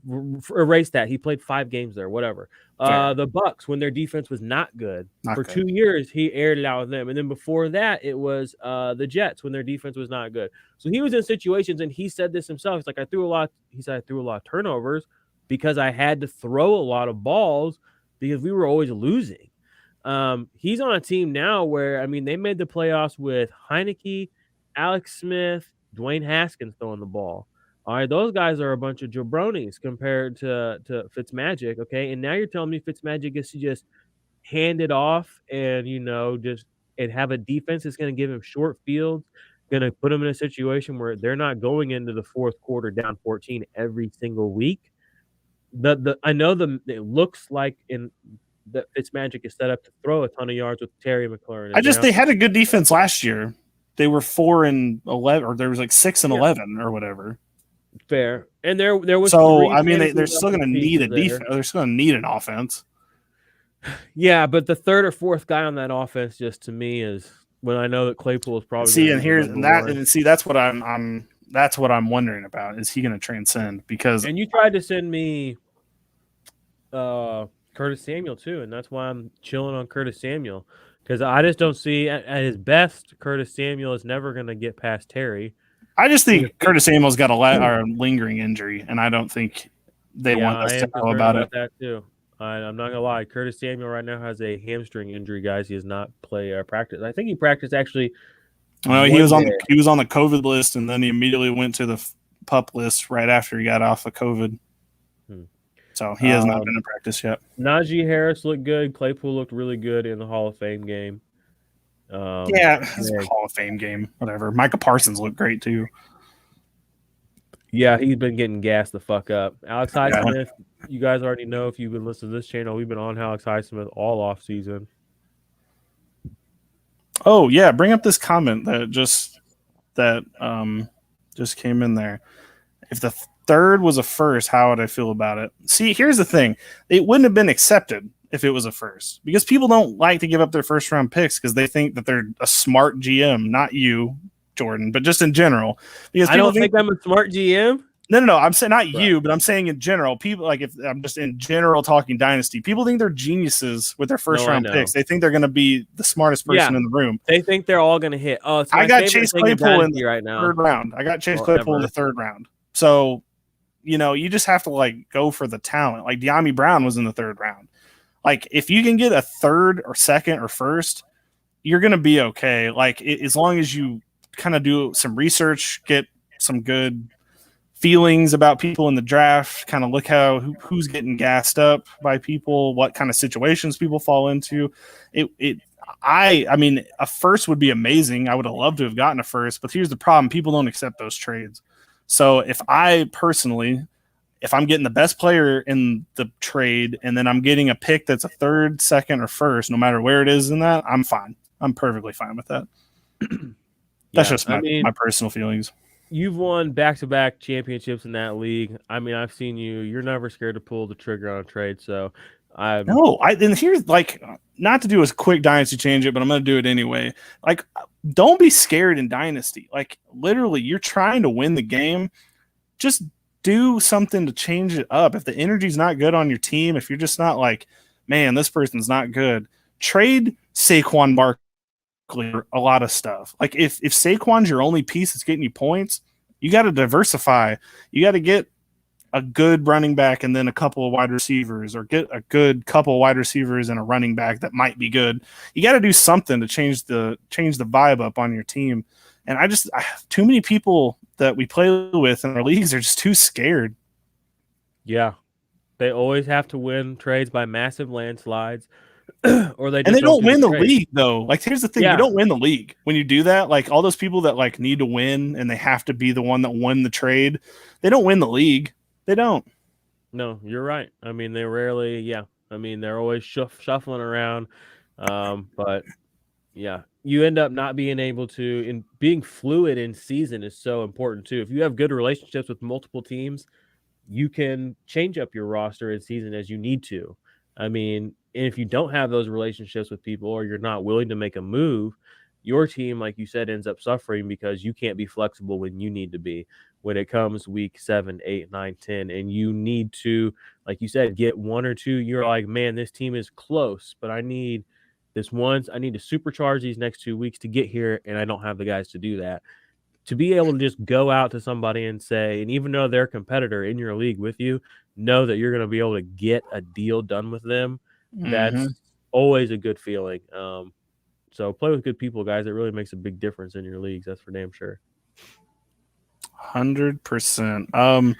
Erase that. He played 5 games there, whatever. The Bucks, when their defense was not good. For 2 years, he aired it out with them. And then before that, it was the Jets, when their defense was not good. So he was in situations, and he said this himself. He's like, I threw a lot of turnovers because I had to throw a lot of balls because we were always losing. He's on a team now where, they made the playoffs with Heineke, Alex Smith, Dwayne Haskins throwing the ball. All right, those guys are a bunch of jabronis compared to Fitzmagic, okay? And now you're telling me Fitzmagic gets to just hand it off and, and have a defense that's going to give him short fields, going to put him in a situation where they're not going into the fourth quarter down 14 every single week. It looks like that Fitzmagic is set up to throw a ton of yards with Terry McLaurin. They had a good defense last year. they were 4-11, or there was like 6-11 or whatever. Fair, and there was. So I mean, they're still going to need a defense. They're still going to need an offense. Yeah, but the third or fourth guy on that offense, just to me, is when I know that Claypool is probably that's what I'm wondering about. Is he going to transcend? Because and you tried to send me Curtis Samuel too, and that's why I'm chilling on Curtis Samuel, because I just don't see at his best Curtis Samuel is never going to get past Terry. I just think Curtis Samuel's got a lingering injury, and I don't think they want us to know about it. That too. I'm not gonna lie. Curtis Samuel right now has a hamstring injury, guys. He has not played or practice. I think he practiced actually. Well, he was on the COVID list, and then he immediately went to the PUP list right after he got off of COVID. So he has not been in practice yet. Najee Harris looked good. Claypool looked really good in the Hall of Fame game. It's a Hall of Fame game. Whatever. Micah Parsons looked great too. Yeah, he's been getting gassed the fuck up. Alex Highsmith, you guys already know if you've been listening to this channel, we've been on Alex Highsmith all off season. Oh yeah, bring up this comment that just came in there. If the third was a first, how would I feel about it? See, here's the thing. It wouldn't have been accepted if it was a first, because people don't like to give up their first round picks because they think that they're a smart GM, not you, Jordan, but just in general. Because I don't think I'm a smart GM. No. I'm saying not you, but I'm saying in general. People, like, if I'm just in general talking dynasty, people think they're geniuses with their first round picks. They think they're going to be the smartest person in the room. They think they're all going to hit. Oh, it's I got Chase Claypool in the third round. I got Chase Claypool in the third round. So, you just have to go for the talent. Like De'Ami Brown was in the third round. Like if you can get a third or second or first, you're going to be okay. Like as long as you kind of do some research, get some good feelings about people in the draft, kind of look who's getting gassed up by people, what kind of situations people fall into. I mean, a first would be amazing. I would have loved to have gotten a first, but here's the problem. People don't accept those trades. So if I'm getting the best player in the trade and then I'm getting a pick that's a third, second, or first, no matter where it is in that, I'm fine. I'm perfectly fine with that. That's just my personal feelings. You've won back-to-back championships in that league. I mean, I've seen you. You're never scared to pull the trigger on a trade. So and here's not to do a quick dynasty change it, but I'm going to do it anyway. Don't be scared in dynasty. Literally, you're trying to win the game. Just do something to change it up. If the energy's not good on your team, if you're just not man, this person's not good, trade Saquon Barkley for a lot of stuff. If Saquon's your only piece that's getting you points, you got to diversify. You got to get a good running back and then a couple of wide receivers, or get a good couple of wide receivers and a running back that might be good. You got to do something to change the vibe up on your team. And I too many people that we play with in our leagues are just too scared. Yeah. They always have to win trades by massive landslides, or they don't win the league though. Here's the thing. You don't win the league when you do that. all those people that need to win and they have to be the one that won the trade, they don't win the league. They don't. No, you're right. I mean, they rarely, I mean, they're always shuffling around. But yeah, you end up not being able to, and being fluid in season is so important too. If you have good relationships with multiple teams, you can change up your roster in season as you need to. I mean, if you don't have those relationships with people, or you're not willing to make a move, your team, like you said, ends up suffering because you can't be flexible when you need to be. When it comes week 7, 8, 9, 10, and you need to, like you said, get one or two, you're like, man, this team is close, but I need this once. I need to supercharge these next 2 weeks to get here, and I don't have the guys to do that. To be able to just go out to somebody and say, and even though they're a competitor in your league with you, know that you're going to be able to get a deal done with them. That's always a good feeling. So play with good people, guys. It really makes a big difference in your leagues. That's for damn sure. 100%.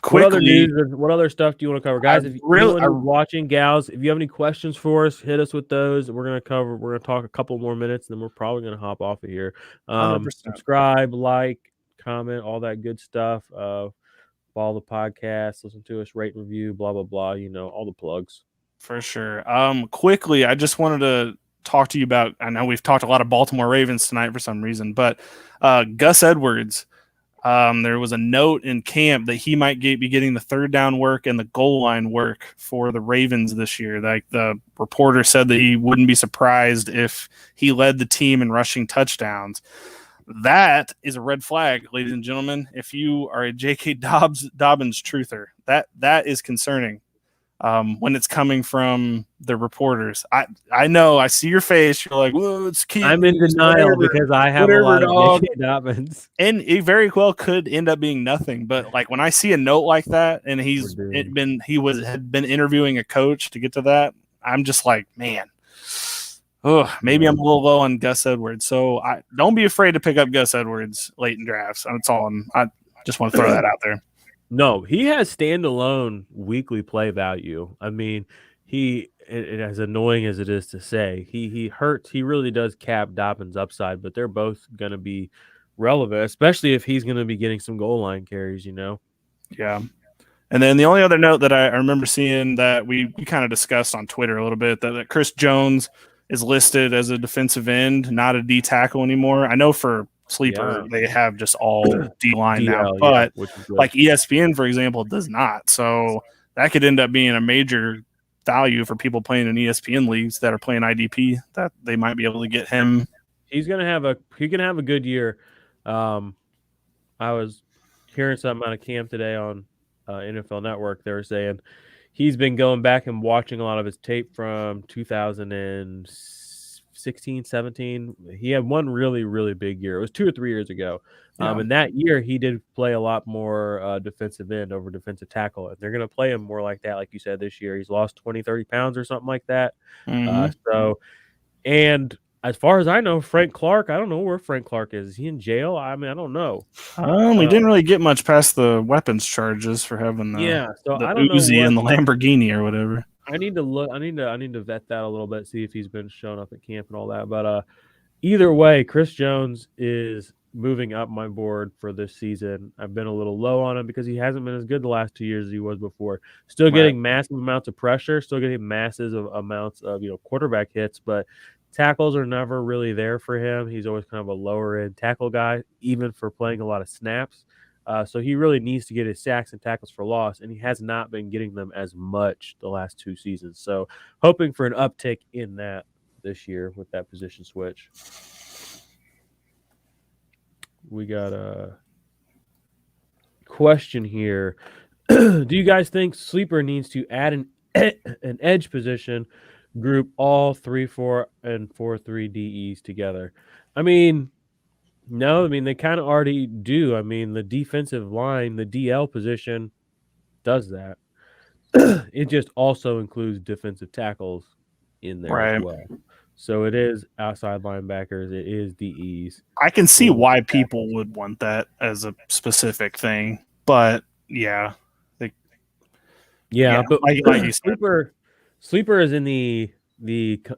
Quickly, what other stuff do you want to cover, guys? If you're watching, gals, if you have any questions for us, hit us with those. We're gonna talk a couple more minutes, and then we're probably gonna hop off of here. 100%. Subscribe, like, comment, all that good stuff. Follow the podcast, listen to us, rate, review, blah blah blah. All the plugs. For sure. Quickly, I just wanted to talk to you about. I know we've talked a lot of Baltimore Ravens tonight for some reason, but Gus Edwards. There was a note in camp that he might be getting the third down work and the goal line work for the Ravens this year. Like the reporter said that he wouldn't be surprised if he led the team in rushing touchdowns. That is a red flag, ladies and gentlemen. If you are a J.K. Dobbins truther, that is concerning. When it's coming from the reporters. I know, I see your face. You're like, whoa, it's cute. I'm in denial because I have a lot of J.K. Dobbins. And it very well could end up being nothing. But like when I see a note like that and had been interviewing a coach to get to that, I'm just like, man, maybe I'm a little low on Gus Edwards. So don't be afraid to pick up Gus Edwards late in drafts. That's all I just want to throw that out there. No, he has standalone weekly play value. I mean, as annoying as it is to say, he really does cap Dobbins' upside, but they're both going to be relevant, especially if he's going to be getting some goal line carries, Yeah. And then the only other note that I remember seeing that we kind of discussed on Twitter a little bit, that Chris Jones is listed as a defensive end, not a D tackle anymore. I know for Sleeper, they have just all D-line now, but like ESPN, for example, does not. So that could end up being a major value for people playing in ESPN leagues that are playing IDP, that they might be able to get him. He can have a good year. I was hearing something out of camp today on NFL Network. They were saying he's been going back and watching a lot of his tape from 2016, 17. He had one really, really big year. It was 2 or 3 years ago. And that year he did play a lot more defensive end over defensive tackle. And they're going to play him more like that, like you said, this year. He's lost 20, 30 pounds or something like that. And as far as I know, Frank Clark, I don't know where Frank Clark is. Is he in jail? I mean, I don't know. We didn't really get much past the weapons charges for having the I don't Uzi know and the Lamborghini or whatever. I need to look. I need to vet that a little bit, see if he's been shown up at camp and all that. But either way, Chris Jones is moving up my board for this season. I've been a little low on him because he hasn't been as good the last 2 years as he was before. Still getting massive amounts of pressure, still getting massive amounts of quarterback hits, but tackles are never really there for him. He's always kind of a lower end tackle guy, even for playing a lot of snaps. So he really needs to get his sacks and tackles for loss, and he has not been getting them as much the last 2 seasons. So hoping for an uptick in that this year with that position switch. We got a question here. Do you guys think Sleeper needs to add an edge position, group all 3-4 and 4-3 DEs together? I mean, no, I mean, they kind of already do. I mean, the defensive line, the DL position does that. It just also includes defensive tackles in there as well. So it is outside linebackers. It is DEs. I can see why people would want that as a specific thing, but but like you said, Sleeper is in the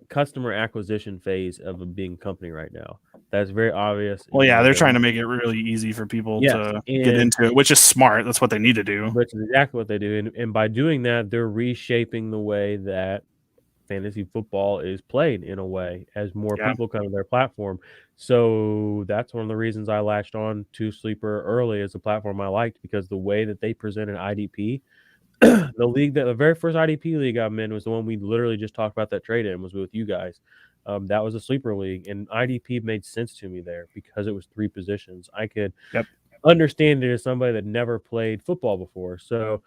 customer acquisition phase of a big company right now. That's very obvious. Well, yeah, they're trying to make it really easy for people to get into it, which is smart. That's what they need to do. Which is exactly what they do. And by doing that, they're reshaping the way that fantasy football is played in a way as more people come to their platform. So that's one of the reasons I latched on to Sleeper early as a platform I liked, because the way that they presented IDP, the very first IDP league I'm in was the one we literally just talked about that trade in, was with you guys. That was a Sleeper league, and IDP made sense to me there because it was 3 positions. I could understand it as somebody that never played football before. So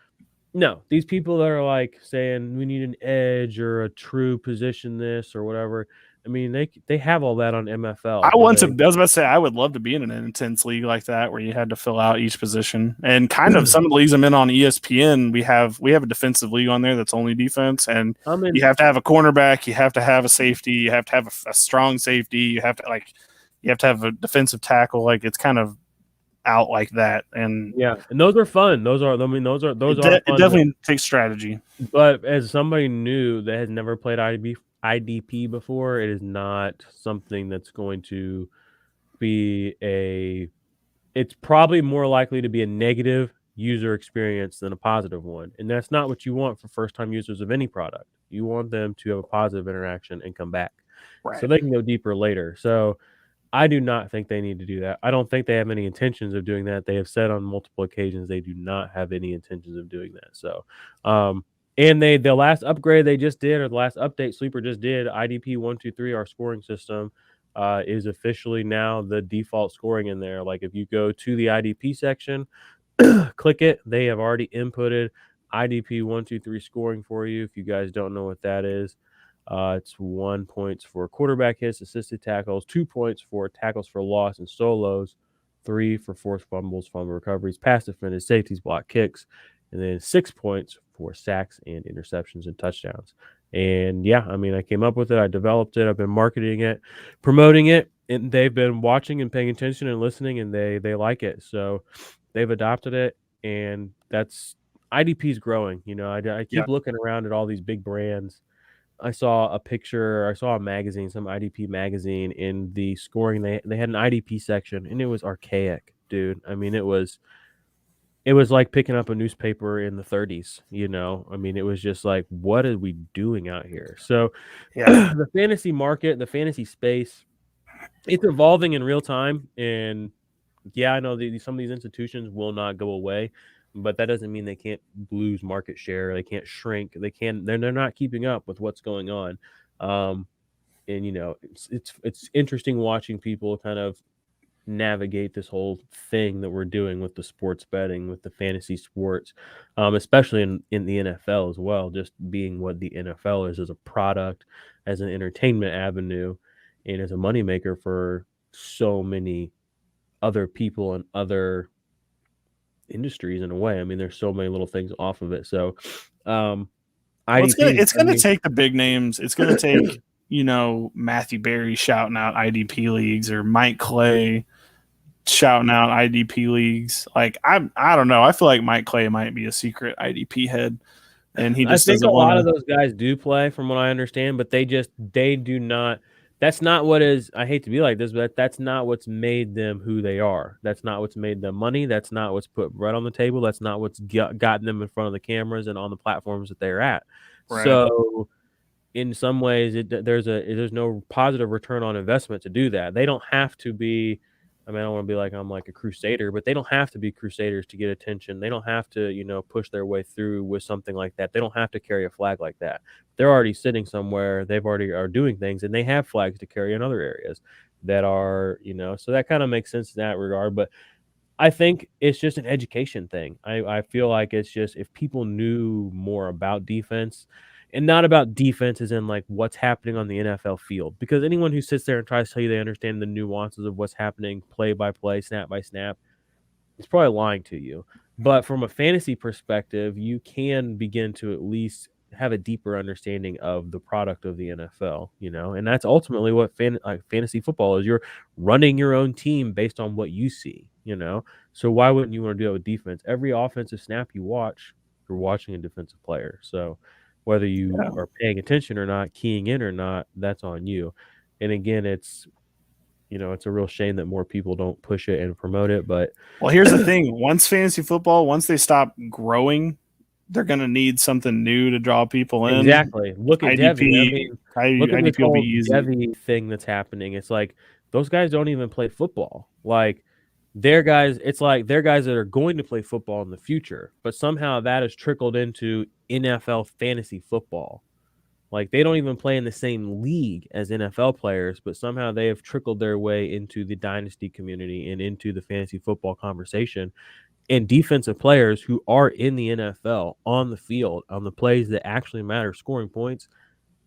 no, these people that are like saying we need an edge or a true position this or whatever, I mean, they have all that on MFL. I was about to say, I would love to be in an intense league like that where you had to fill out each position. And kind of some of the leagues I'm in on ESPN, we have a defensive league on there that's only defense, and you have to have a cornerback, you have to have a safety, you have to have a strong safety, you have to have a defensive tackle. Like, it's kind of out like that. And and those are fun. Those are fun. It definitely takes strategy. But as somebody new that has never played IDP before, it is not something that's going to be it's probably more likely to be a negative user experience than a positive one. And that's not what you want for first-time users of any product. You want them to have a positive interaction and come back. so they can go deeper later. So I do not think they need to do that. I don't think they have any intentions of doing that. They have said on multiple occasions they do not have any intentions of doing that. So, and the last upgrade they just did, or the last update Sleeper just did, IDP 123, our scoring system, is officially now the default scoring in there. Like if you go to the IDP section, click it, they have already inputted IDP 123 scoring for you. If you guys don't know what that is, it's 1 point for quarterback hits, assisted tackles, 2 points for tackles for loss and solos, 3 for forced fumbles, fumble recoveries, pass defended, safeties, block kicks, and then 6 points for sacks and interceptions and touchdowns. And yeah, I mean, I came up with it, I developed it, I've been marketing it, promoting it, and they've been watching and paying attention and listening, and they like it. So they've adopted it, and that's IDP's growing. You know, I keep looking around at all these big brands. I saw a magazine, some IDP magazine, in the scoring. They had an IDP section, and it was archaic, dude. I mean, it was like picking up a newspaper in the 30s, you know? I mean, it was just like, what are we doing out here? So the fantasy market, the fantasy space, it's evolving in real time. And yeah, I know some of these institutions will not go away, but that doesn't mean they can't lose market share. They can't shrink. They're not keeping up with what's going on. And you know, it's interesting watching people kind of navigate this whole thing that we're doing with the sports betting, with the fantasy sports, especially in the NFL as well, just being what the NFL is as a product, as an entertainment avenue, and as a moneymaker for so many other people and other industries in a way. I mean, there's so many little things off of it. So it's gonna take the big names. It's gonna take, you know, Matthew Berry shouting out IDP leagues, or Mike Clay shouting out IDP leagues. Like I don't know. I feel like Mike Clay might be a secret IDP head, and he just I think a lot of those guys do play, from what I understand, but they do not. That's not what is. I hate to be like this, but that's not what's made them who they are. That's not what's made them money. That's not what's put bread on the table. That's not what's gotten them in front of the cameras and on the platforms that they're at. Right. So, in some ways, there's no positive return on investment to do that. They don't have to be. I mean, I don't want to be like I'm like a crusader, but they don't have to be crusaders to get attention. They don't have to, you know, push their way through with something like that. They don't have to carry a flag like that. They're already sitting somewhere. They've already are doing things, and they have flags to carry in other areas that are, you know, so that kind of makes sense in that regard. But I think it's just an education thing. I feel like it's just if people knew more about defense, and not about defense as in like what's happening on the NFL field, because anyone who sits there and tries to tell you they understand the nuances of what's happening play by play, snap by snap, is probably lying to you. But from a fantasy perspective, you can begin to at least have a deeper understanding of the product of the NFL, you know, and that's ultimately what fantasy football is. You're running your own team based on what you see, you know. So why wouldn't you want to do that with defense? Every offensive snap you watch, you're watching a defensive player. So whether you are paying attention or not, keying in or not, that's on you. And again, it's, you know, it's a real shame that more people don't push it and promote it. But well, here's the thing: once fantasy football, once they stop growing, they're going to need something new to draw people in. Exactly. Look at IDP. I mean, look at this whole Devy thing that's happening. It's like those guys don't even play football. Like they're guys. It's like they're guys that are going to play football in the future, but somehow that has trickled into NFL fantasy football. Like they don't even play in the same league as NFL players, but somehow they have trickled their way into the dynasty community and into the fantasy football conversation. And defensive players who are in the NFL on the field, on the plays that actually matter, scoring points,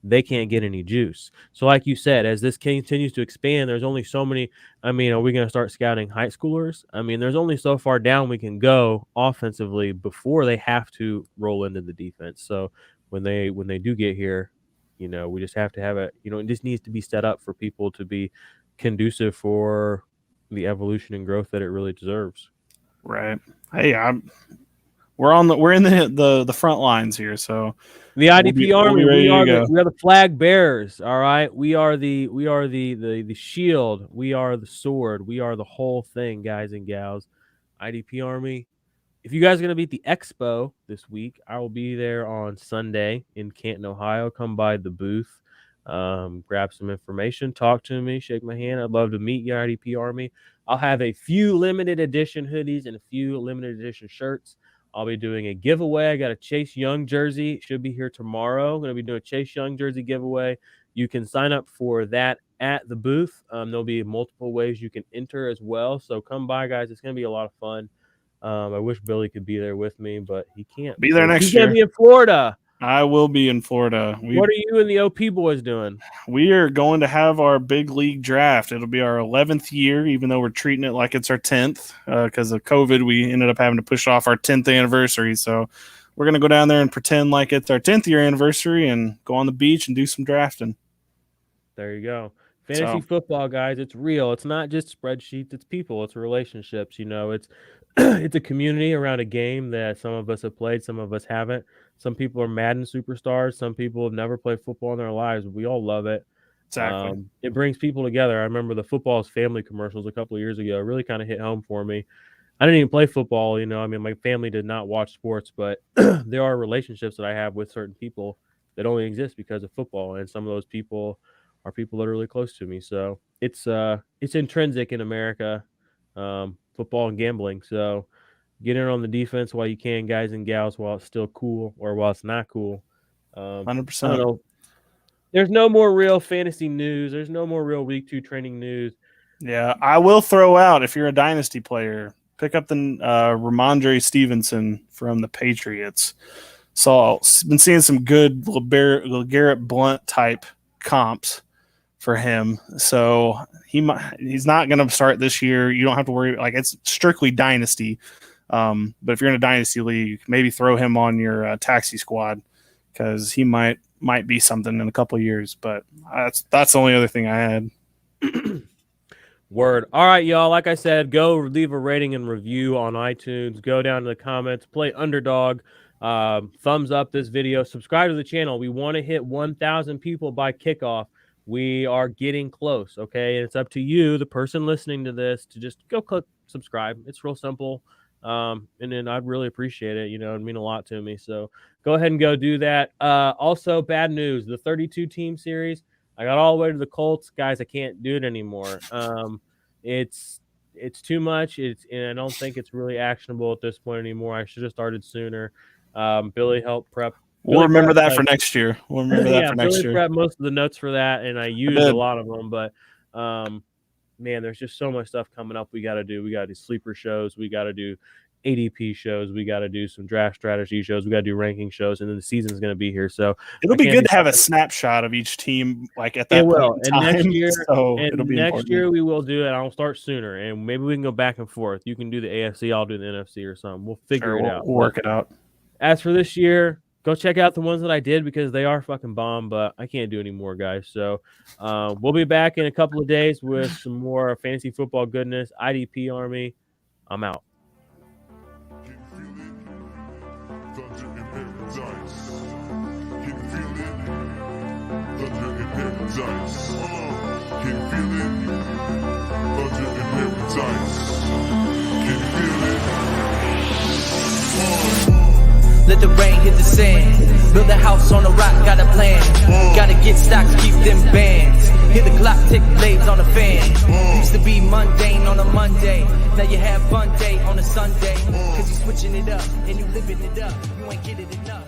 they can't get any juice. So like you said, as this continues to expand, there's only so many. I mean, are we going to start scouting high schoolers? I mean, there's only so far down we can go offensively before they have to roll into the defense. So when they do get here, you know, we just have to have it, you know, it just needs to be set up for people to be conducive for the evolution and growth that it really deserves. Right. Hey, we're in the front lines here, so the IDP Army, we are the flag bearers. All right, we are the shield, we are the sword, we are the whole thing, guys and gals. IDP Army. If you guys are gonna be at the expo this week, I will be there on Sunday in Canton, Ohio. Come by the booth. grab some information, talk to me, shake my hand. I'd love to meet you, IDP Army. I'll have a few limited edition hoodies and a few limited edition shirts. I'll be doing a giveaway. I got a Chase Young jersey. Should be here tomorrow. I'm going to be doing a Chase Young jersey giveaway. You can sign up for that at the booth. There'll be multiple ways you can enter as well. So come by, guys. It's going to be a lot of fun. I wish Billy could be there with me, but he can't. Be there next year. He's going to be in Florida. I will be in Florida. What are you and the OP boys doing? We are going to have our big league draft. It'll be our 11th year, even though we're treating it like it's our 10th. Because of COVID, we ended up having to push off our 10th anniversary. So we're going to go down there and pretend like it's our 10th year anniversary and go on the beach and do some drafting. There you go. Fantasy football, guys, it's real. It's not just spreadsheets. It's people. It's relationships. You know, it's a community around a game that some of us have played, some of us haven't. Some people are Madden superstars. Some people have never played football in their lives. We all love it. Exactly. It brings people together. I remember the Football's Family commercials a couple of years ago. It really kind of hit home for me. I didn't even play football. You know, I mean, my family did not watch sports, but there are relationships that I have with certain people that only exist because of football. And some of those people are people that are really close to me. So it's intrinsic in America, football and gambling. So get in on the defense while you can, guys and gals, while it's still cool or while it's not cool. 100%. I don't know. There's no more real fantasy news. There's no more real week 2 training news. Yeah, I will throw out, if you're a dynasty player, pick up the Ramondre Stevenson from the Patriots. Been seeing some good LeGarrette Blount type comps for him. So he's not going to start this year. You don't have to worry. Like, it's strictly dynasty. But if you're in a dynasty league, maybe throw him on your taxi squad because he might be something in a couple of years. But that's the only other thing I had. Word. All right, y'all. Like I said, go leave a rating and review on iTunes. Go down to the comments. Play Underdog. Thumbs up this video. Subscribe to the channel. We want to hit 1,000 people by kickoff. We are getting close, okay? And it's up to you, the person listening to this, to just go click subscribe. It's real simple. And then I'd really appreciate it. You know, it'd mean a lot to me. So go ahead and go do that. Also, bad news, the 32-team series, I got all the way to the Colts. Guys, I can't do it anymore. It's too much. And I don't think it's really actionable at this point anymore. I should have started sooner. Billy helped prep. We'll remember that for next year. We'll remember that for next year. Billy prepped most of the notes for that, and I used a lot of them. But, man, there's just so much stuff coming up we got to do. We got to do sleeper shows. We got to do ADP shows. We got to do some draft strategy shows. We got to do ranking shows, and then the season's going to be here. So it'll be good to have a snapshot of each team, like at that point in time. Next year we will do it. I'll start sooner, and maybe we can go back and forth. You can do the AFC, I'll do the NFC or something. We'll figure it out. We'll work it out. As for this year, go check out the ones that I did because they are fucking bomb, but I can't do any more, guys. So we'll be back in a couple of days with some more fantasy football goodness. IDP Army, I'm out. Let the rain hit the sand. Build a house on a rock, got a plan. Gotta get stocks, keep them bands. Hear the clock tick, blades on the fan. Used to be mundane on a Monday. Now you have fun day on a Sunday. Cause you switching it up and you living it up. You ain't getting enough.